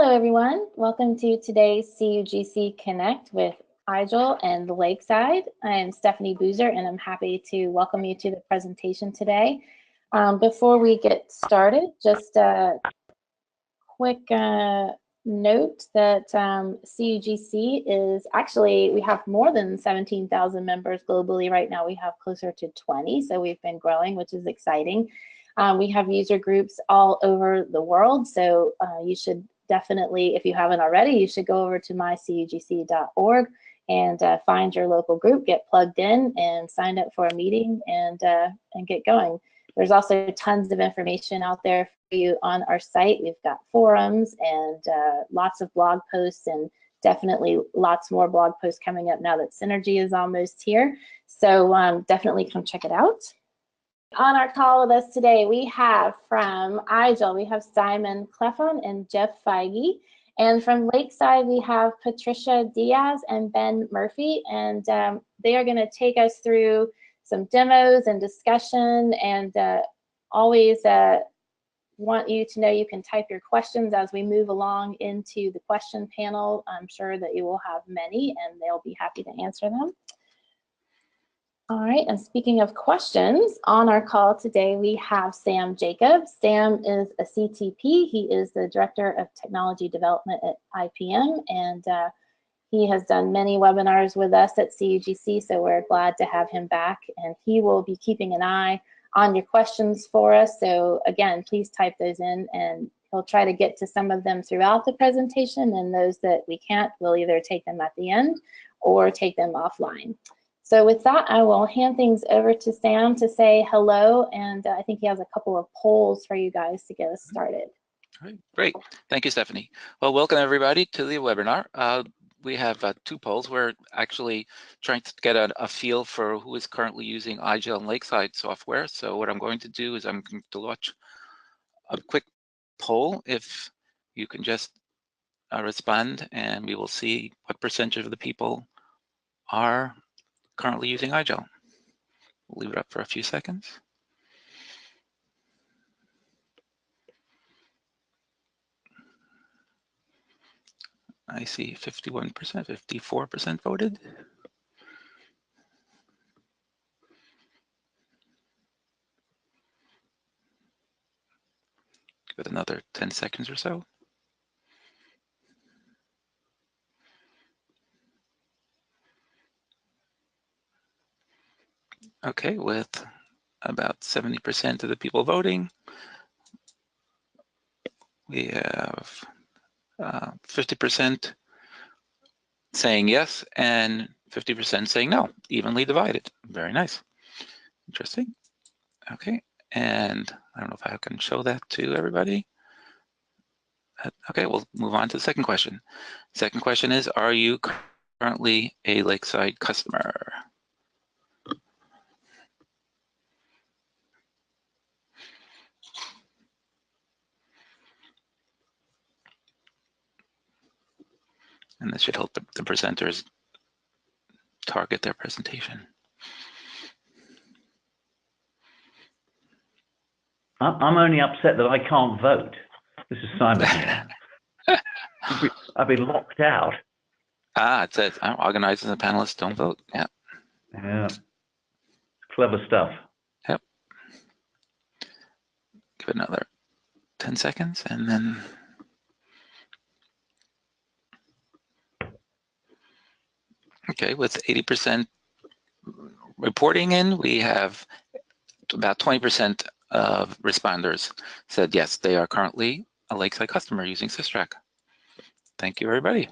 Hello, everyone. Welcome to today's CUGC Connect with IGEL and Lakeside. I am Stephanie Boozer, and I'm happy to welcome you to the presentation today. Before we get started, just a quick note that CUGC is actually, we have more than 17,000 members globally right now. We have closer to 20, so we've been growing, which is exciting. We have user groups all over the world, so you should definitely, if you haven't already, you should go over to mycugc.org and find your local group, get plugged in, and sign up for a meeting and get going. There's also tons of information out there for you on our site. We've got forums and lots of blog posts, and definitely lots more blog posts coming up now that Synergy is almost here. So definitely come check it out. On our call with us today, we have from IGEL, we have Simon Cleffon and Jeff Feige. And from Lakeside, we have Patricia Diaz and Ben Murphy. And they are going to take us through some demos and discussion. And always want you to know you can type your questions as we move along into the question panel. I'm sure that you will have many, and they'll be happy to answer them. All right, and speaking of questions, on our call today, we have Sam Jacobs. Sam is a CTP. He is the Director of Technology Development at IPM, and he has done many webinars with us at CUGC, so we're glad to have him back, and he will be keeping an eye on your questions for us. So again, please type those in, and he'll try to get to some of them throughout the presentation, and those that we can't, we'll either take them at the end or take them offline. So with that, I will hand things over to Sam to say hello, and I think he has a couple of polls for you guys to get us started. All right, great. Thank you, Stephanie. Well, welcome everybody to the webinar. We have 2 polls. We're actually trying to get a feel for who is currently using IGEL and Lakeside software. So what I'm going to do is I'm going to launch a quick poll. If you can just respond, and we will see what percentage of the people are currently using IGEL. We'll leave it up for a few seconds. I see 51%, 54% voted. Give it another 10 seconds or so. Okay, with about 70% of the people voting, we have 50% saying yes and 50% saying no, evenly divided. Very nice. Interesting. Okay, and I don't know if I can show that to everybody. Okay, we'll move on to the second question. Second question is, are you currently a Lakeside customer? And this should help the presenters target their presentation. I'm only upset that I can't vote. This is Simon here. I've been locked out. Ah, it says organizers and panelists don't vote. Yeah. Yeah. Clever stuff. Yep. Give it another 10 seconds and then. Okay, with 80% reporting in, we have about 20% of responders said yes, they are currently a Lakeside customer using SysTrack. Thank you, everybody.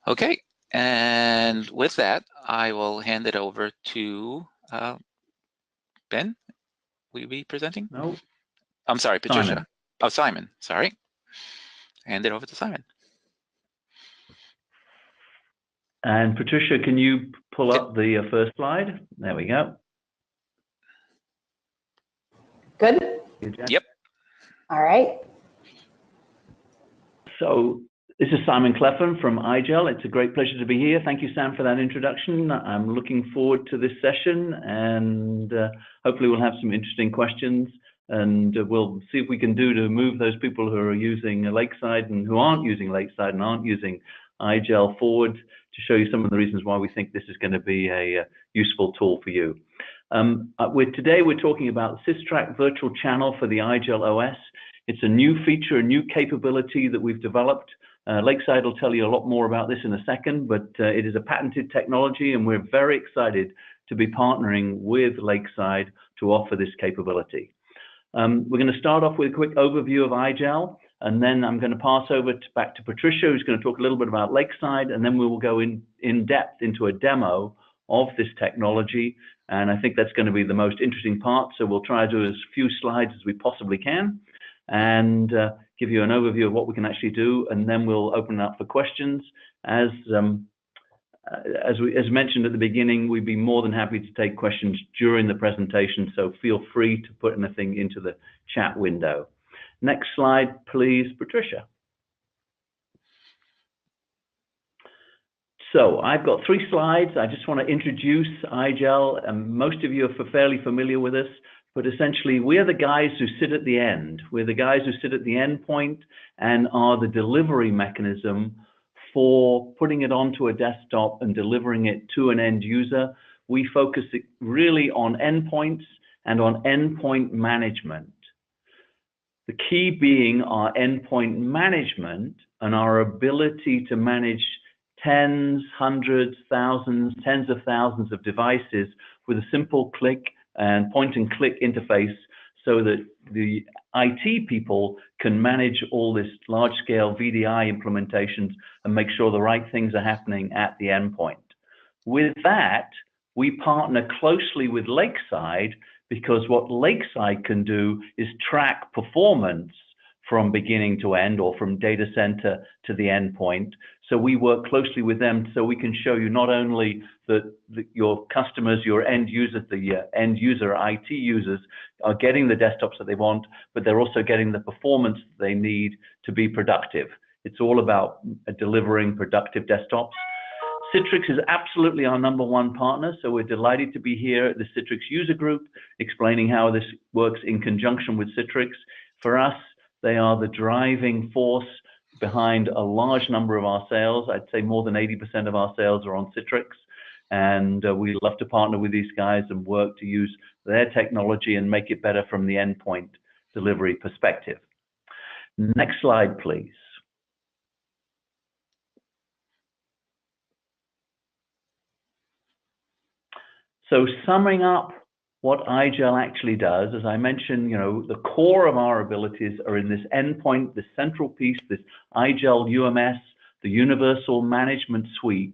Okay, and with that, I will hand it over to Ben. Will you be presenting? No. I'm sorry, Patricia. Simon. Oh, Simon, sorry. Hand it over to Simon. And Patricia, can you pull up the first slide? There we go. Good? Yep. All right. So this is Simon Cleffon from IGEL. It's a great pleasure to be here. Thank you, Sam, for that introduction. I'm looking forward to this session, and hopefully we'll have some interesting questions. and we'll see if we can do to move those people who are using Lakeside and who aren't using Lakeside and aren't using IGEL forward to show you some of the reasons why we think this is going to be a useful tool for you. Today we're talking about the SysTrack virtual channel for the IGEL OS. It's a new feature, a new capability that we've developed. Lakeside will tell you a lot more about this in a second, but it is a patented technology, and we're very excited to be partnering with Lakeside to offer this capability. We're going to start off with a quick overview of IGEL, and then I'm going to pass over back to Patricia, who's going to talk a little bit about Lakeside, and then we will go in depth into a demo of this technology. And I think that's going to be the most interesting part. So we'll try to do as few slides as we possibly can and give you an overview of what we can actually do, and then we'll open it up for questions. As mentioned at the beginning, we'd be more than happy to take questions during the presentation, so feel free to put anything into the chat window. Next slide, please, Patricia. So I've got 3 slides. I just want to introduce IGEL, and most of you are fairly familiar with us, but essentially we're the guys who sit at the end. We're the guys who sit at the end point and are the delivery mechanism for putting it onto a desktop and delivering it to an end user. We focus really on endpoints and on endpoint management. The key being our endpoint management and our ability to manage tens, hundreds, thousands, tens of thousands of devices with a simple click and point and click interface, so that the IT people can manage all this large scale VDI implementations and make sure the right things are happening at the endpoint. With that, we partner closely with Lakeside, because what Lakeside can do is track performance from beginning to end, or from data center to the endpoint. So we work closely with them, so we can show you not only that your customers, your end users, the end user IT users are getting the desktops that they want, but they're also getting the performance they need to be productive. It's all about delivering productive desktops. Citrix is absolutely our #1 partner, so we're delighted to be here at the Citrix user group, explaining how this works in conjunction with Citrix. For us, they are the driving force behind a large number of our sales. I'd say more than 80% of our sales are on Citrix, and we love to partner with these guys and work to use their technology and make it better from the endpoint delivery perspective. Next slide, please. So summing up what IGEL actually does, as I mentioned, the core of our abilities are in this endpoint, this central piece, this IGEL UMS, the Universal Management Suite,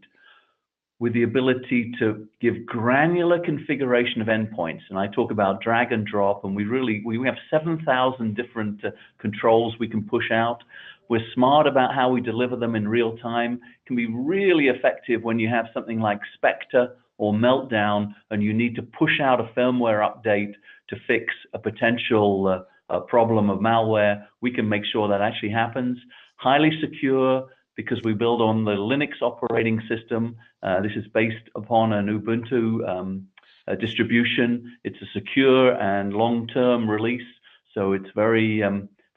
with the ability to give granular configuration of endpoints. And I talk about drag and drop, and we have 7,000 different controls we can push out. We're smart about how we deliver them in real time. It can be really effective when you have something like Spectre or Meltdown, and you need to push out a firmware update to fix a potential problem of malware. We can make sure that actually happens. Highly secure, because we build on the Linux operating system. This is based upon an Ubuntu distribution. It's a secure and long-term release, so it's very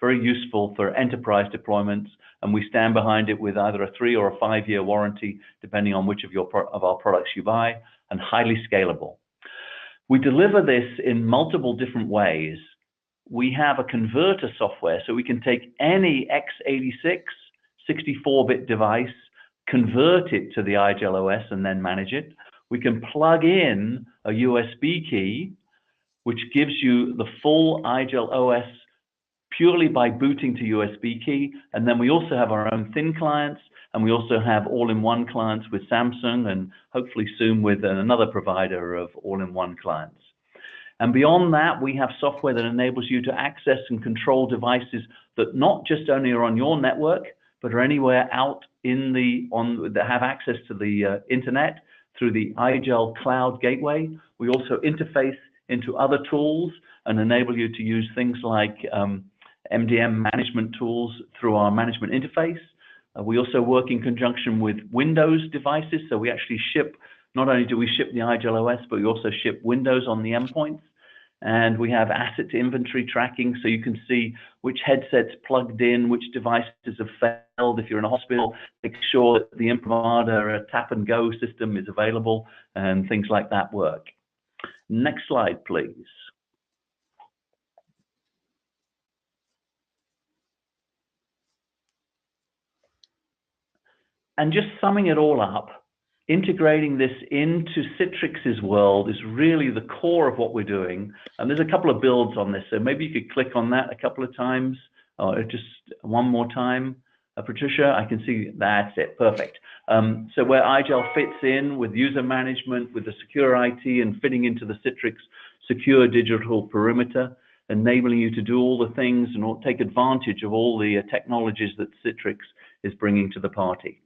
useful for enterprise deployments, and we stand behind it with either a 3 or a 5-year warranty, depending on which of our products you buy, and highly scalable. We deliver this in multiple different ways. We have a converter software, so we can take any x86 64-bit device, convert it to the IGEL OS, and then manage it. We can plug in a USB key, which gives you the full IGEL OS purely by booting to USB key. And then we also have our own thin clients, and we also have all-in-one clients with Samsung, and hopefully soon with another provider of all-in-one clients. And beyond that, we have software that enables you to access and control devices that not just only are on your network, but are anywhere out that have access to the internet through the IGEL Cloud Gateway. We also interface into other tools and enable you to use things like MDM management tools through our management interface. We also work in conjunction with Windows devices, so we actually ship, not only do we ship the IGEL OS, but we also ship Windows on the endpoints. And we have asset inventory tracking, so you can see which headsets plugged in, which devices have failed. If you're in a hospital, make sure that the Imprimada tap and go system is available, and things like that work. Next slide, please. And just summing it all up, integrating this into Citrix's world is really the core of what we're doing. And there's a couple of builds on this, so maybe you could click on that a couple of times, or just one more time. Patricia, I can see that's it, perfect. So where IGEL fits in with user management, with the secure IT, and fitting into the Citrix secure digital perimeter, enabling you to do all the things and take advantage of all the technologies that Citrix is bringing to the party.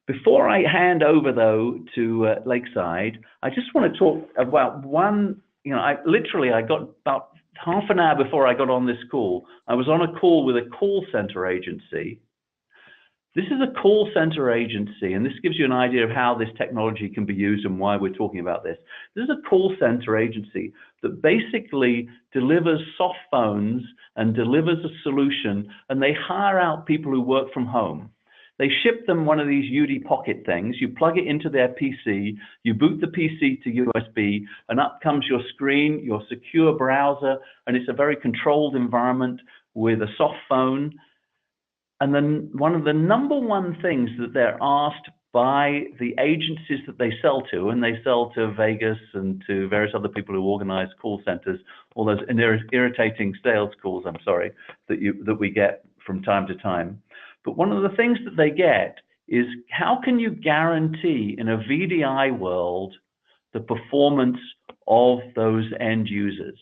Before I hand over, though, to Lakeside, I just want to talk about one, I got about half an hour before I got on this call, I was on a call with a call center agency. This is a call center agency, and this gives you an idea of how this technology can be used and why we're talking about this. This is a call center agency that basically delivers soft phones and delivers a solution, and they hire out people who work from home. They ship them one of these UD Pocket things. You plug it into their PC, you boot the PC to USB, and up comes your screen, your secure browser, and it's a very controlled environment with a soft phone. And then one of the #1 things that they're asked by the agencies that they sell to, and they sell to Vegas and to various other people who organize call centers, all those irritating sales calls, I'm sorry, that we get from time to time. But one of the things that they get is, how can you guarantee in a VDI world the performance of those end users?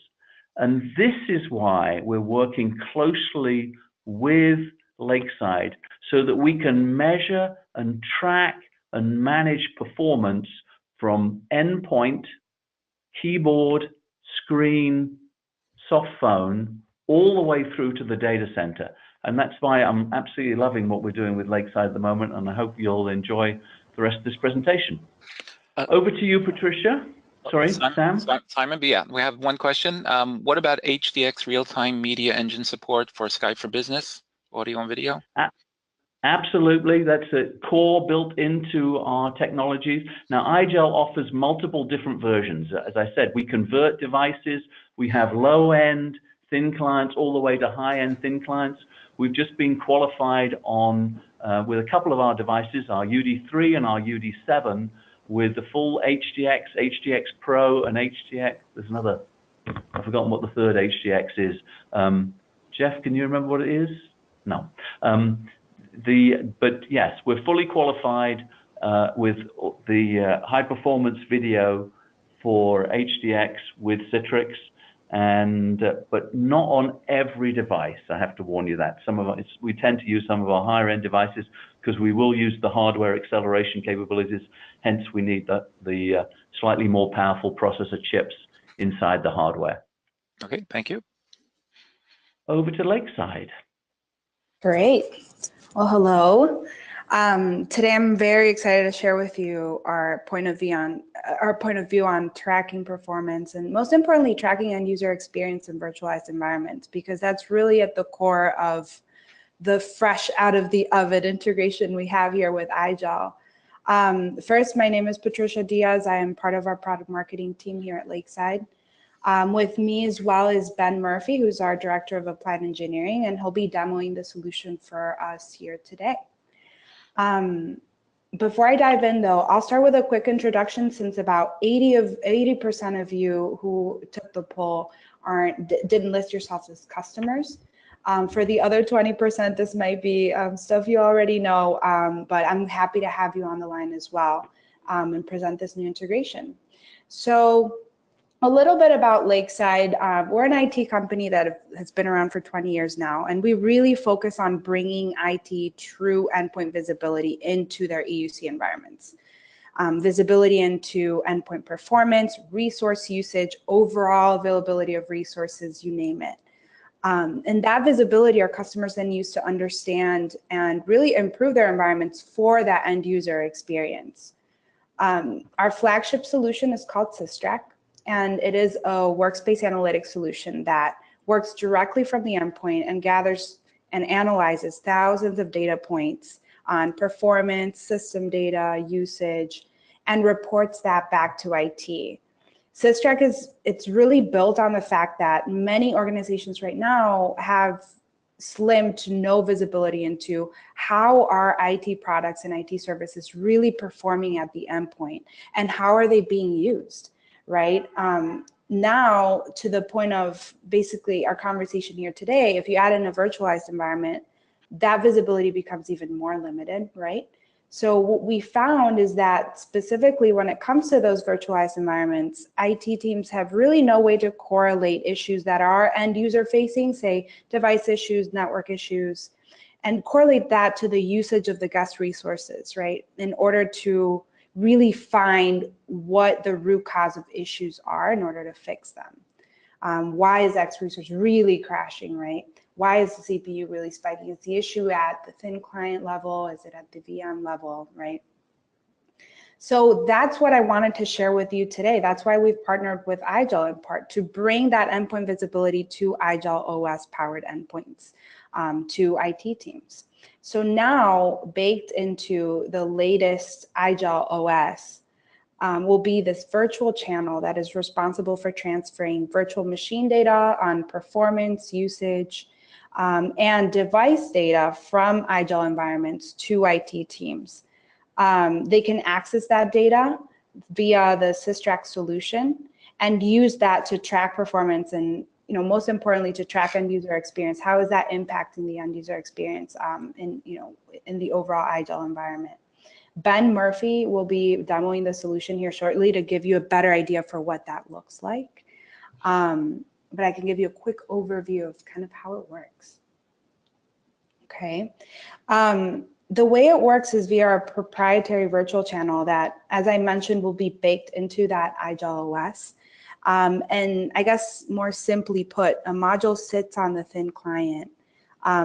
And this is why we're working closely with Lakeside, so that we can measure and track and manage performance from endpoint, keyboard, screen, soft phone, all the way through to the data center. And that's why I'm absolutely loving what we're doing with Lakeside at the moment, and I hope you'll enjoy the rest of this presentation. Over to you, Patricia. Sorry, Sam? Simon, yeah, we have one question. What about HDX real-time media engine support for Skype for Business, audio and video? Absolutely, that's a core built into our technologies. Now, IGEL offers multiple different versions. As I said, we convert devices. We have low-end thin clients all the way to high-end thin clients. We've just been qualified on with a couple of our devices, our UD3 and our UD7, with the full HDX, HDX Pro, and HDX. There's another, I've forgotten what the third HDX is. Jeff, can you remember what it is? No. But yes, we're fully qualified with the high performance video for HDX with Citrix, and but not on every device. I have to warn you that we tend to use some of our higher end devices because we will use the hardware acceleration capabilities. Hence, we need the slightly more powerful processor chips inside the hardware. Okay, thank you. Over to Lakeside. Great. Well, hello. Today I'm very excited to share with you our point of view on tracking performance, and most importantly, tracking end user experience in virtualized environments, because that's really at the core of the fresh out of the oven integration we have here with IGEL. First, my name is Patricia Diaz. I am part of our product marketing team here at Lakeside. With me as well is Ben Murphy, who's our Director of Applied Engineering, and he'll be demoing the solution for us here today. Before I dive in, though, I'll start with a quick introduction, since about 80% of you who took the poll didn't list yourselves as customers. For the other 20%, this might be stuff you already know, but I'm happy to have you on the line as well and present this new integration. So, a little bit about Lakeside. We're an IT company that has been around for 20 years now, and we really focus on bringing IT true endpoint visibility into their EUC environments. Visibility into endpoint performance, resource usage, overall availability of resources, you name it. And that visibility our customers then use to understand and really improve their environments for that end user experience. Our flagship solution is called SysTrack. and it is a workspace analytics solution that works directly from the endpoint and gathers and analyzes thousands of data points on performance, system data, usage, and reports that back to IT. SysTrack it's really built on the fact that many organizations right now have slim to no visibility into how are IT products and IT services really performing at the endpoint and how are they being used, right? Now, to the point of basically our conversation here today, if you add in a virtualized environment, that visibility becomes even more limited, right? So what we found is that specifically when it comes to those virtualized environments, IT teams have really no way to correlate issues that are end user facing, say device issues, network issues, and correlate that to the usage of the guest resources, right? In order to really find what the root cause of issues are in order to fix them. Why is X resource really crashing, right? Why is the CPU really spiking? Is the issue at the thin client level? Is it at the VM level, right? So that's what I wanted to share with you today. That's why we've partnered with IGEL in part to bring that endpoint visibility to IGEL OS powered endpoints to IT teams. So now baked into the latest IGEL OS will be this virtual channel that is responsible for transferring virtual machine data on performance, usage, and device data from IGEL environments to IT teams. They can access that data via the SysTrack solution and use that to track performance and, most importantly, to track end user experience. How is that impacting the end user experience in the overall IGEL environment? Ben Murphy will be demoing the solution here shortly to give you a better idea for what that looks like. But I can give you a quick overview of kind of how it works. Okay. The way it works is via our proprietary virtual channel that, as I mentioned, will be baked into that IGEL OS. And I guess more simply put, a module sits on the thin client.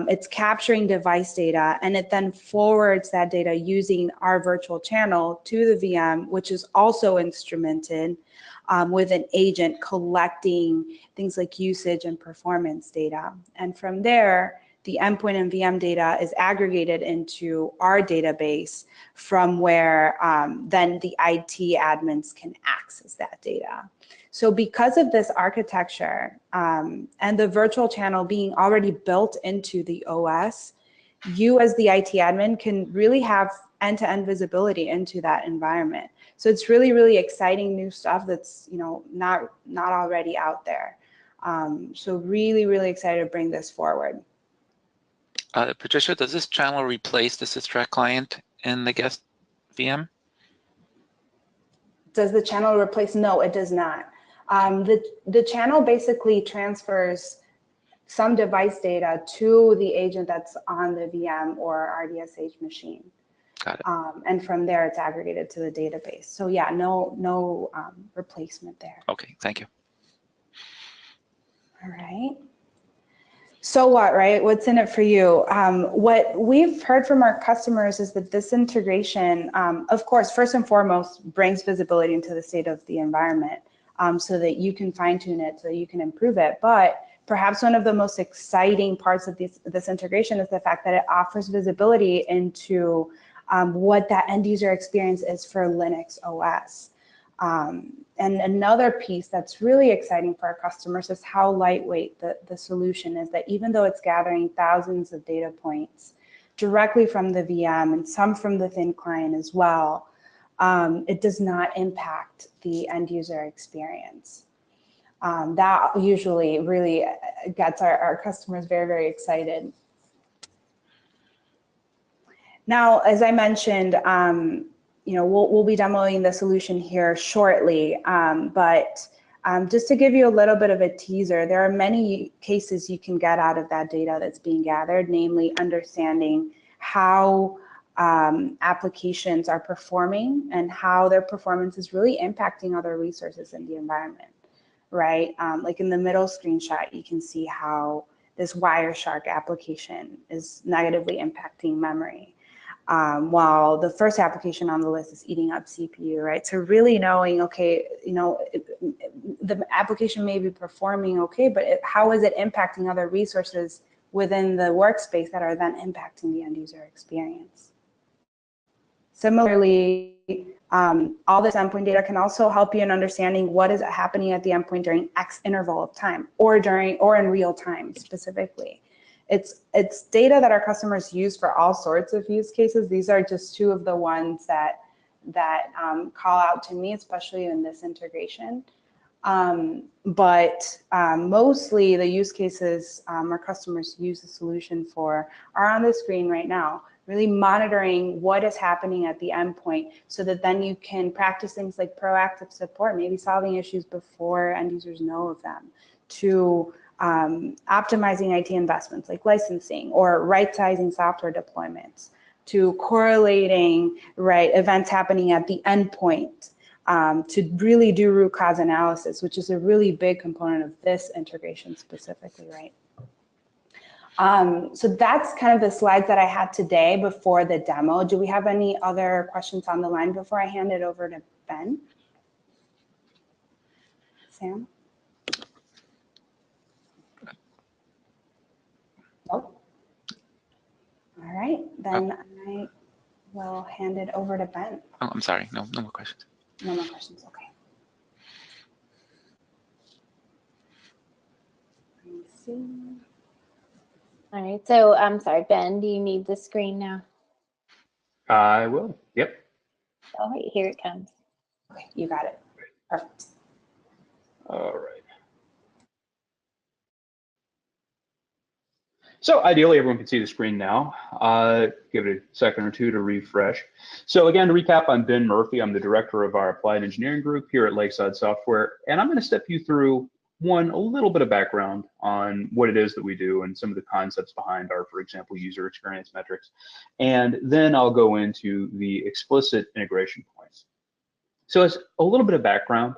It's capturing device data, and it then forwards that data using our virtual channel to the VM, which is also instrumented with an agent collecting things like usage and performance data. And from there, the endpoint and VM data is aggregated into our database from where then the IT admins can access that data. So because of this architecture and the virtual channel being already built into the OS, you as the IT admin can really have end-to-end visibility into that environment. So it's really, really exciting new stuff that's not already out there. So really, really excited to bring this forward. Patricia, does this channel replace the SysTrack client in the guest VM? Does the channel replace? No, it does not. The channel basically transfers some device data to the agent that's on the VM or RDSH machine. Got it. And from there, it's aggregated to the database. So yeah, no replacement there. Okay, thank you. All right. So what, right? What's in it for you? What we've heard from our customers is that this integration, of course, first and foremost, brings visibility into the state of the environment so that you can fine tune it, so you can improve it. But perhaps one of the most exciting parts of this integration is the fact that it offers visibility into what that end user experience is for Linux OS. And another piece that's really exciting for our customers is how lightweight the solution is, that even though it's gathering thousands of data points directly from the VM and some from the thin client as well, it does not impact the end user experience. That usually really gets our customers very, very excited. Now, as I mentioned, we'll be demoing the solution here shortly, but just to give you a little bit of a teaser, there are many cases you can get out of that data that's being gathered, namely understanding how applications are performing and how their performance is really impacting other resources in the environment, right? Like in the middle screenshot, you can see how this Wireshark application is negatively impacting memory. while the first application on the list is eating up CPU, right? So really knowing, okay, the application may be performing okay, but how is it impacting other resources within the workspace that are then impacting the end user experience? Similarly, all this endpoint data can also help you in understanding what is happening at the endpoint during X interval of time, or in real time specifically. It's data that our customers use for all sorts of use cases. These are just two of the ones that call out to me, especially in this integration. But mostly the use cases our customers use the solution for are on the screen right now, really monitoring what is happening at the endpoint so that then you can practice things like proactive support, maybe solving issues before end users know of them, to optimizing IT investments like licensing or right-sizing software deployments, to correlating events happening at the endpoint, to really do root cause analysis, which is a really big component of this integration specifically, right? So that's kind of the slides that I had today before the demo. Do we have any other questions on the line before I hand it over to Ben? Sam? Nope. All right, then I will hand it over to Ben. Oh, I'm sorry. No more questions. No more questions. Okay. Let me see. All right, so I'm sorry, Ben, do you need the screen now? I will. Yep. All right, here it comes. Okay, you got it. Perfect. All right. So ideally, everyone can see the screen now. Give it a second or two to refresh. So again, to recap, I'm Ben Murphy. I'm the director of our applied engineering group here at Lakeside Software, and I'm going to step you through a little bit of background on what it is that we do and some of the concepts behind our, for example, user experience metrics. And then I'll go into the explicit integration points. So as a little bit of background,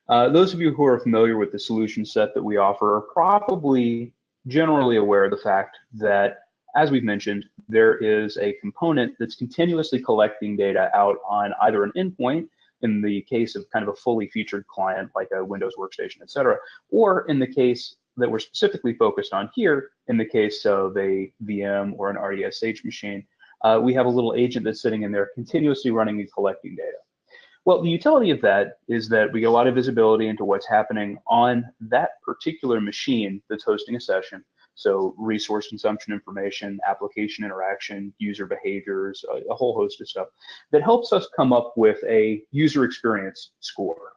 those of you who are familiar with the solution set that we offer are probably generally aware of the fact that, as we've mentioned, there is a component that's continuously collecting data out on either an endpoint, in the case of kind of a fully featured client like a Windows workstation, et cetera, or in the case that we're specifically focused on here, in the case of a VM or an RDSH machine, we have a little agent that's sitting in there continuously running and collecting data. Well, the utility of that is that we get a lot of visibility into what's happening on that particular machine that's hosting a session. So resource consumption information, application interaction, user behaviors, a whole host of stuff that helps us come up with a user experience score.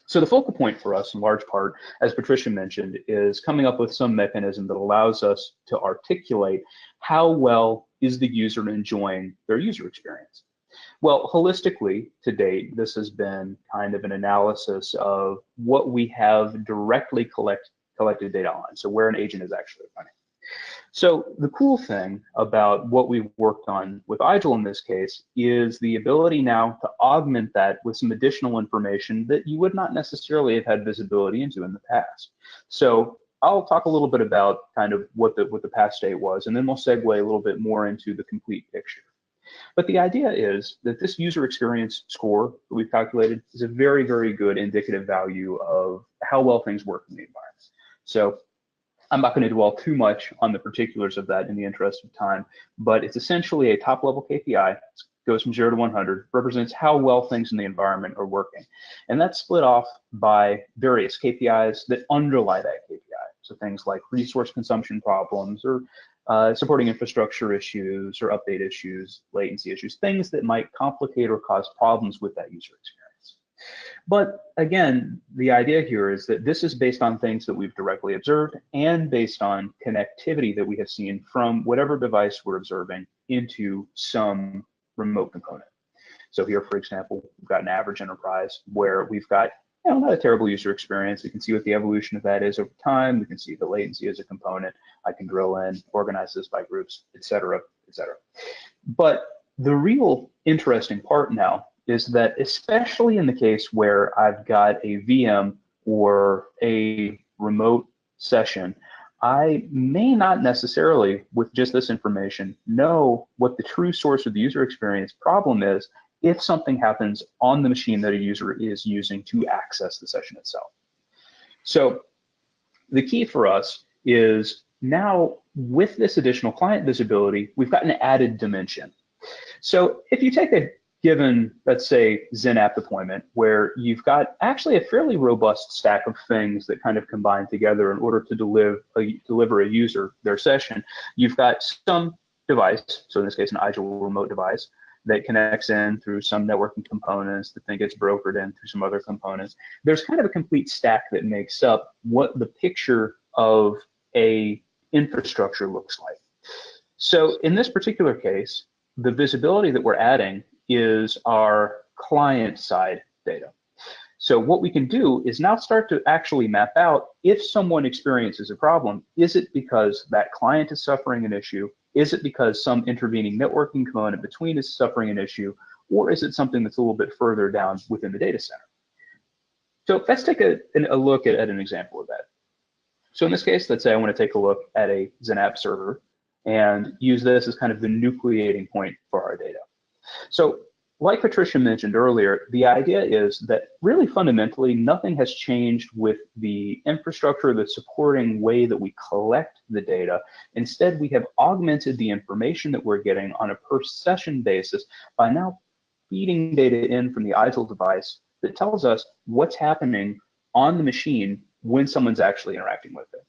So the focal point for us in large part, as Patricia mentioned, is coming up with some mechanism that allows us to articulate how well is the user enjoying their user experience. Well, holistically, to date, this has been kind of an analysis of what we have directly collected data on, so where an agent is actually running. So the cool thing about what we've worked on with IGEL in this case is the ability now to augment that with some additional information that you would not necessarily have had visibility into in the past. So I'll talk a little bit about kind of what the past state was, and then we'll segue a little bit more into the complete picture. But the idea is that this user experience score that we've calculated is a very, very good indicative value of how well things work in the environment. So I'm not going to dwell too much on the particulars of that in the interest of time, but it's essentially a top-level KPI. It goes from 0 to 100, represents how well things in the environment are working. And that's split off by various KPIs that underlie that KPI. So things like resource consumption problems, or supporting infrastructure issues, or update issues, latency issues, things that might complicate or cause problems with that user experience. But again, the idea here is that this is based on things that we've directly observed and based on connectivity that we have seen from whatever device we're observing into some remote component. So here, for example, we've got an average enterprise where we've got not a terrible user experience. We can see what the evolution of that is over time. We can see the latency as a component. I can drill in, organize this by groups, et cetera, et cetera. But the real interesting part now is that, especially in the case where I've got a VM or a remote session, I may not necessarily, with just this information, know what the true source of the user experience problem is if something happens on the machine that a user is using to access the session itself. So the key for us is now with this additional client visibility, we've got an added dimension. So if you take a given, let's say, Zen app deployment, where you've got actually a fairly robust stack of things that kind of combine together in order to deliver a user their session, you've got some device, so in this case, an IGEL remote device, that connects in through some networking components, that then gets brokered in through some other components. There's kind of a complete stack that makes up what the picture of a infrastructure looks like. So in this particular case, the visibility that we're adding is our client side data. So what we can do is now start to actually map out if someone experiences a problem, is it because that client is suffering an issue? Is it because some intervening networking component between is suffering an issue? Or is it something that's a little bit further down within the data center? So let's take a look at an example of that. So in this case, let's say I want to take a look at a Zen app server and use this as kind of the nucleating point for our data. So like Patricia mentioned earlier, the idea is that really fundamentally nothing has changed with the infrastructure, the supporting way that we collect the data. Instead, we have augmented the information that we're getting on a per session basis by now feeding data in from the IGEL device that tells us what's happening on the machine when someone's actually interacting with it.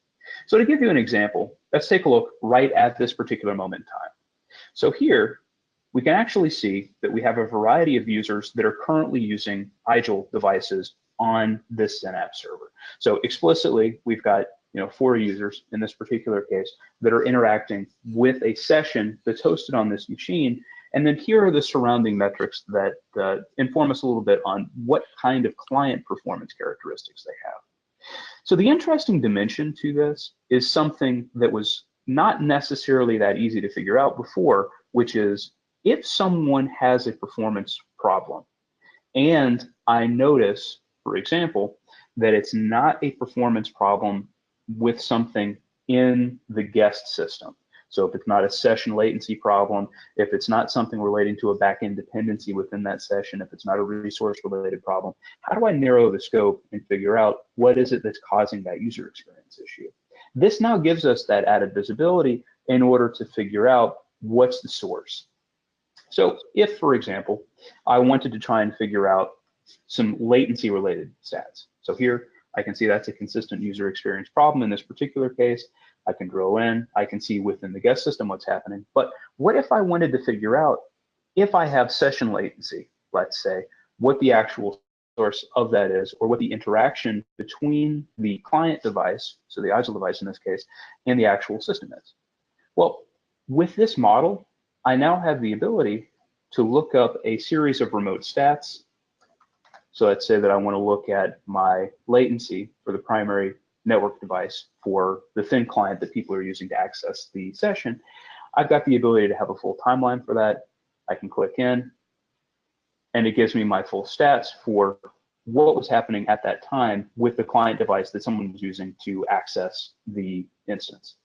So to give you an example, let's take a look right at this particular moment in time. So here, we can actually see that we have a variety of users that are currently using IGEL devices on this Zen app server. So explicitly, we've got 4 users in this particular case that are interacting with a session that's hosted on this machine. And then here are the surrounding metrics that inform us a little bit on what kind of client performance characteristics they have. So the interesting dimension to this is something that was not necessarily that easy to figure out before, which is if someone has a performance problem and I notice, for example, that it's not a performance problem with something in the guest system. So if it's not a session latency problem, if it's not something relating to a backend dependency within that session, if it's not a resource related problem, how do I narrow the scope and figure out what is it that's causing that user experience issue? This now gives us that added visibility in order to figure out what's the source. So if, for example, I wanted to try and figure out some latency related stats. So here I can see that's a consistent user experience problem in this particular case. I can drill in, I can see within the guest system what's happening. But what if I wanted to figure out if I have session latency, let's say, what the actual source of that is, or what the interaction between the client device, so the IGEL device in this case, and the actual system is? Well, with this model, I now have the ability to look up a series of remote stats. So let's say that I want to look at my latency for the primary network device for the thin client that people are using to access the session. I've got the ability to have a full timeline for that. I can click in, and it gives me my full stats for what was happening at that time with the client device that someone was using to access the instance.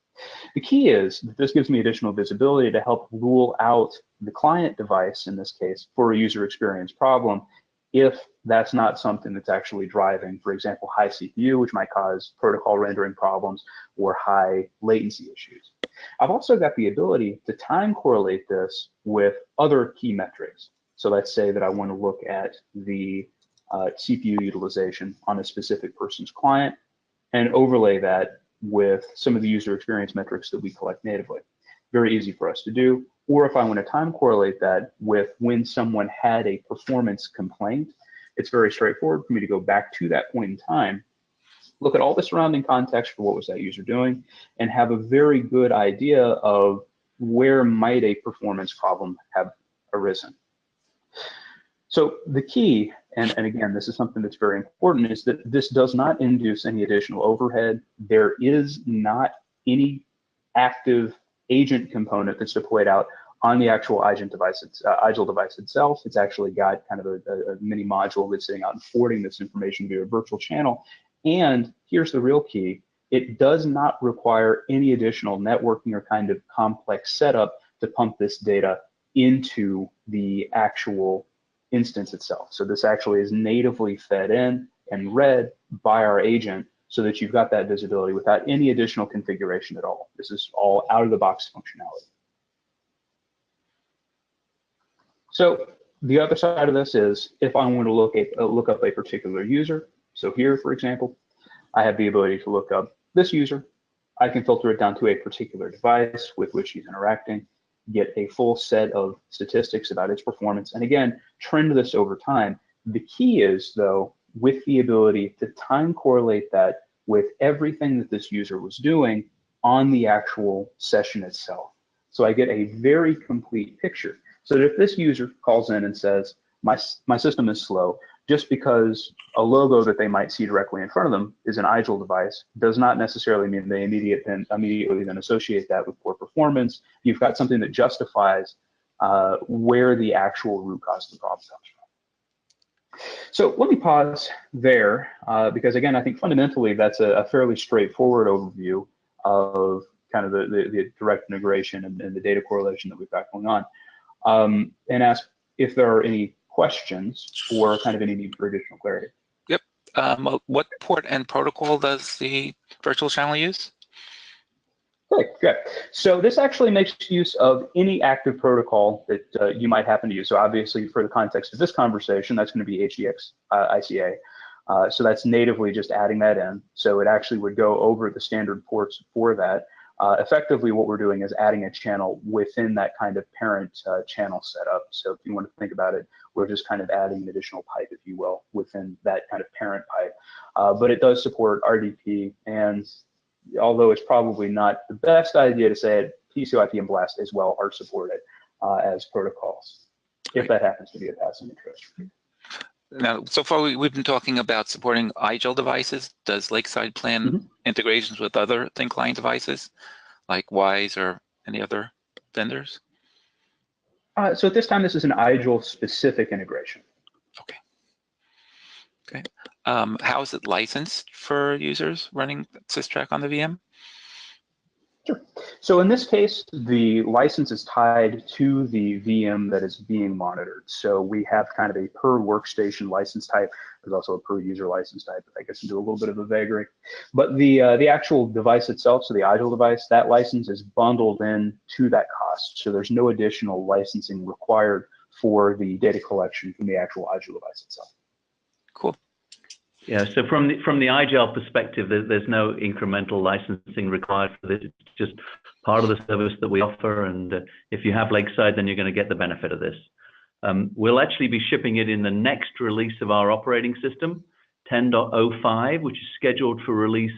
The key is that this gives me additional visibility to help rule out the client device, in this case, for a user experience problem, if that's not something that's actually driving, for example, high CPU, which might cause protocol rendering problems, or high latency issues. I've also got the ability to time correlate this with other key metrics. So let's say that I want to look at the CPU utilization on a specific person's client and overlay that with some of the user experience metrics that we collect natively. Very easy for us to do. Or if I want to time correlate that with when someone had a performance complaint, it's very straightforward for me to go back to that point in time, look at all the surrounding context for what was that user doing, and have a very good idea of where might a performance problem have arisen. So the key, and again, this is something that's very important, is that this does not induce any additional overhead. There is not any active agent component that's deployed out on the actual IGEL device itself. It's actually got kind of a mini module that's sitting out and forwarding this information via a virtual channel. And here's the real key. it does not require any additional networking or kind of complex setup to pump this data into the actual instance itself. So this actually is natively fed in and read by our agent so that you've got that visibility without any additional configuration at all. This is all out of the box functionality. So the other side of this is if I want to look up a particular user. So here, for example, I have the ability to look up this user. I can filter it down to a particular device with which he's interacting, get a full set of statistics about its performance, and again, trend this over time. The key is, though, with the ability to time correlate that with everything that this user was doing on the actual session itself. So I get a very complete picture. So that if this user calls in and says, my system is slow, just because a logo that they might see directly in front of them is an IGEL device does not necessarily mean they immediately then associate that with poor performance. You've got something that justifies where the actual root cause of the problem comes from. So let me pause there because again, I think fundamentally that's a fairly straightforward overview of kind of the direct integration and the data correlation that we've got going on, and ask if there are any questions or kind of any need for additional clarity. Yep. What port and protocol does the virtual channel use? Great, good. So this actually makes use of any active protocol that you might happen to use. So obviously, for the context of this conversation, that's going to be HDX ICA. So that's natively just adding that in. So it actually would go over the standard ports for that. Effectively, what we're doing is adding a channel within that kind of parent channel setup. So if you want to think about it, we're just kind of adding an additional pipe, if you will, within that kind of parent pipe. But it does support RDP, and although it's probably not the best idea to say it, TCP/IP and BLAST as well are supported as protocols, if that happens to be a passing interest. Now, so far we've been talking about supporting IGEL devices. Does Lakeside plan integrations with other thin client devices, like Wise or any other vendors? So at this time, this is an IGEL specific integration. Okay. Okay. How is it licensed for users running SysTrack on the VM? Sure. So in this case, the license is tied to the VM that is being monitored. So we have kind of a per workstation license type. There's also a per user license type. I guess into a little bit of a vagary. But the actual device itself, so the IGEL device, that license is bundled in to that cost. So there's no additional licensing required for the data collection from the actual IGEL device itself. Cool. Yeah, so from the IGEL perspective, there's no incremental licensing required for this. It's just part of the service that we offer, and if you have Lakeside, then you're going to get the benefit of this. We'll actually be shipping it in the next release of our operating system, 10.05, which is scheduled for release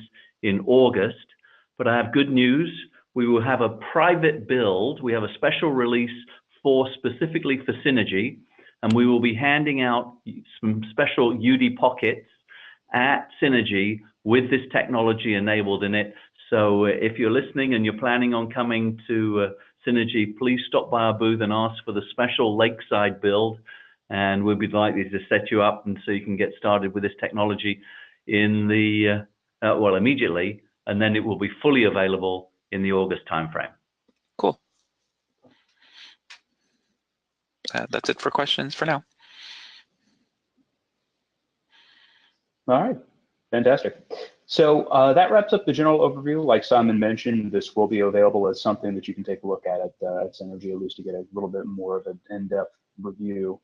in August. But I have good news. We will have a private build. We have a special release specifically for Synergy, and we will be handing out some special UD pockets at Synergy with this technology enabled in it. So if you're listening and you're planning on coming to Synergy, please stop by our booth and ask for the special Lakeside build, and we'll be delighted to set you up and so you can get started with this technology in the, well, immediately, and then it will be fully available in the August timeframe. Cool. That's it for questions for now. All right, fantastic. So that wraps up the general overview. Like Simon mentioned, this will be available as something that you can take a look at Synergy, at least to get a little bit more of an in-depth review.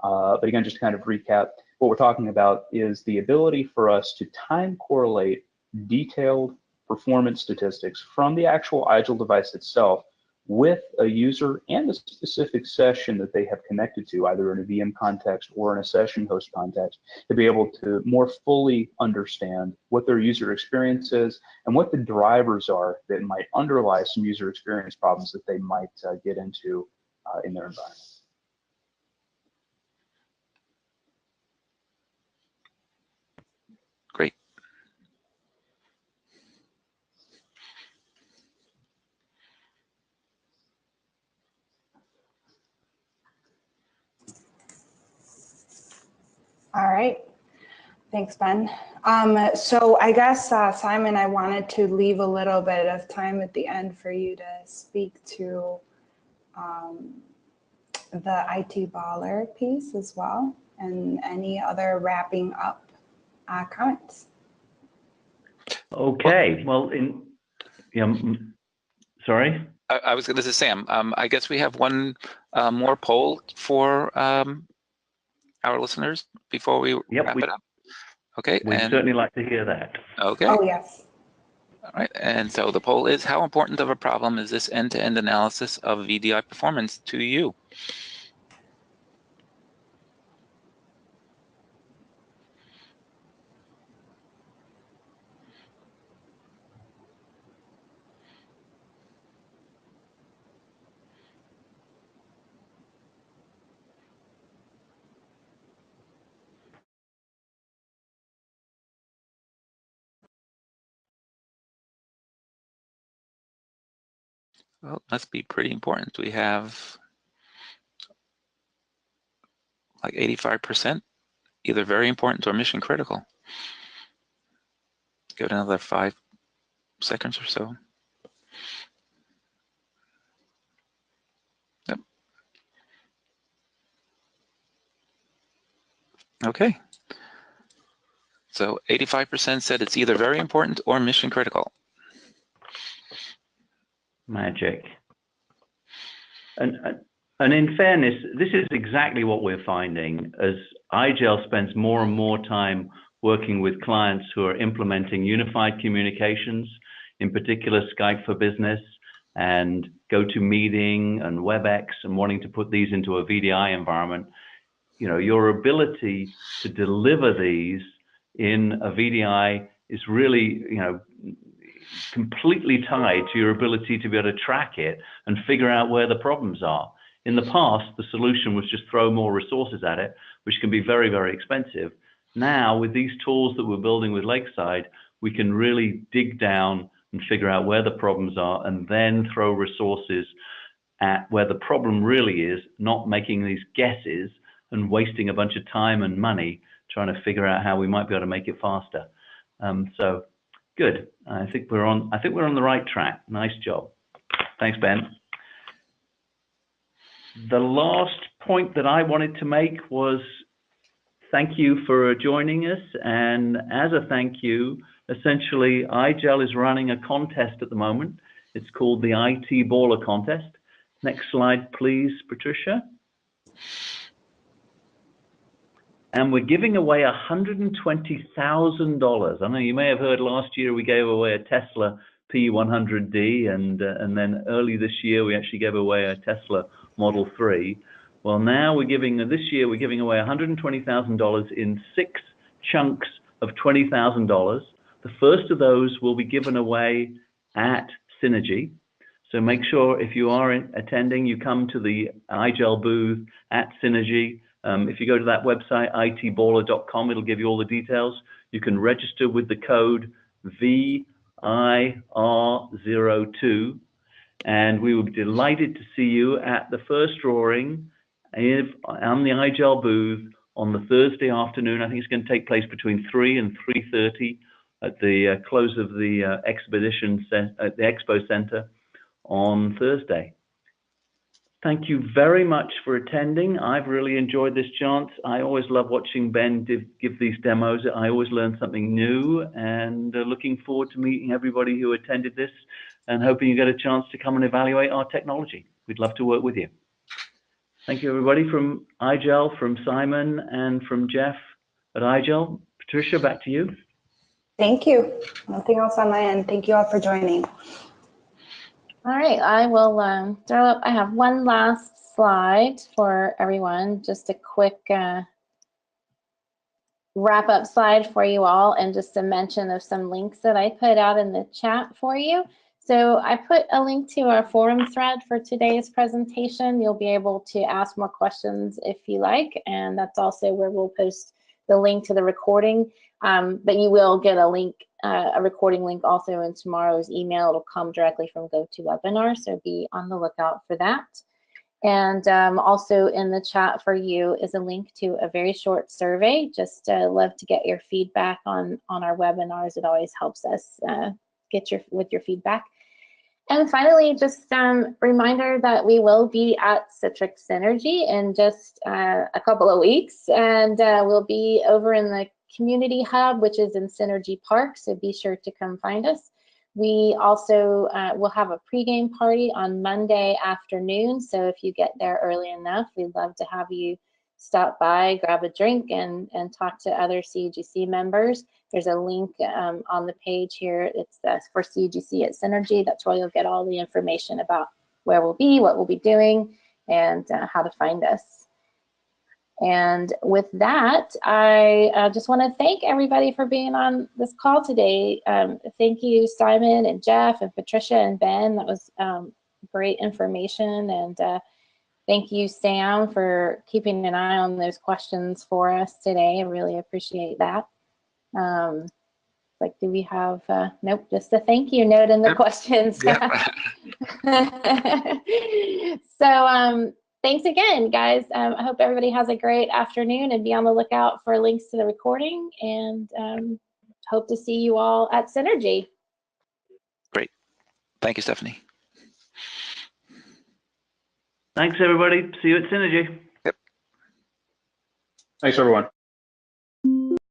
But again, just to kind of recap, what we're talking about is the ability for us to time correlate detailed performance statistics from the actual IGEL device itself with a user and a specific session that they have connected to, either in a VM context or in a session host context, to be able to more fully understand what their user experience is and what the drivers are that might underlie some user experience problems that they might get into in their environment. Great. All right. Thanks, Ben. So I guess, Simon, I wanted to leave a little bit of time at the end for you to speak to the IT baller piece as well, and any other wrapping up comments. Okay, well, sorry? This is Sam. I guess we have one more poll for our listeners before we wrap it up. Okay. We'd certainly like to hear that. Okay. Oh, yes. All right. And so the poll is, how important of a problem is this end-to-end analysis of VDI performance to you? Well, it must be pretty important. We have like 85%, either very important or mission critical. Give it another 5 seconds or so. Yep. Okay. So 85% said it's either very important or mission critical. Magic. And in fairness, this is exactly what we're finding as IGEL spends more and more time working with clients who are implementing unified communications, in particular Skype for Business and GoToMeeting and WebEx, and wanting to put these into a VDI environment. You know, your ability to deliver these in a VDI is really, you know, completely tied to your ability to be able to track it and figure out where the problems are. In the past, the solution was just throw more resources at it, which can be very, very expensive. Now, with these tools that we're building with Lakeside, we can really dig down and figure out where the problems are and then throw resources at where the problem really is, not making these guesses and wasting a bunch of time and money trying to figure out how we might be able to make it faster. So good. I think we're on the right track. Nice job. Thanks, Ben. The last point that I wanted to make was thank you for joining us. And as a thank you, essentially, IGEL is running a contest at the moment. It's called the IT Baller Contest. Next slide, please, Patricia. And we're giving away $120,000. I know you may have heard last year we gave away a Tesla P100D, and then early this year we actually gave away a Tesla Model 3. Well, now this year we're giving away $120,000 in 6 chunks of $20,000. The first of those will be given away at Synergy. So make sure if you are attending, you come to the IGEL booth at Synergy. If you go to that website, itballer.com, it'll give you all the details. You can register with the code VIR02, and we will be delighted to see you at the first drawing on the IGEL booth on the Thursday afternoon. I think it's going to take place between 3 and 3:30 at the close of the at the Expo Center on Thursday. Thank you very much for attending. I've really enjoyed this chance. I always love watching Ben give these demos. I always learn something new, and looking forward to meeting everybody who attended this and hoping you get a chance to come and evaluate our technology. We'd love to work with you. Thank you, everybody, from IGEL, from Simon, and from Jeff at IGEL. Patricia, back to you. Thank you. Nothing else on my end. Thank you all for joining. All right, I will throw up. I have one last slide for everyone, just a quick wrap-up slide for you all, and just a mention of some links that I put out in the chat for you. So I put a link to our forum thread for today's presentation. You'll be able to ask more questions if you like, and that's also where we'll post the link to the recording. But you will get a link, a recording link also in tomorrow's email. It'll come directly from GoToWebinar, so be on the lookout for that. And also in the chat for you is a link to a very short survey. Just love to get your feedback on our webinars. It always helps us get your feedback. And finally, just reminder that we will be at Citrix Synergy in just a couple of weeks, and we'll be over in the Community Hub, which is in Synergy Park, so be sure to come find us. We also will have a pregame party on Monday afternoon, so if you get there early enough, we'd love to have you stop by, grab a drink, and talk to other CUGC members. There's a link on the page here. It's for CUGC at Synergy. That's where you'll get all the information about where we'll be, what we'll be doing, and how to find us. And with that, I just want to thank everybody for being on this call today. Thank you, Simon and Jeff and Patricia and Ben. That was great information. And thank you, Sam, for keeping an eye on those questions for us today. I really appreciate that. Like, do we have, nope, just a thank you note in the questions. Yep. So thanks again, guys. I hope everybody has a great afternoon, and be on the lookout for links to the recording, and hope to see you all at Synergy. Great. Thank you, Stephanie. Thanks, everybody. See you at Synergy. Yep. Thanks, everyone.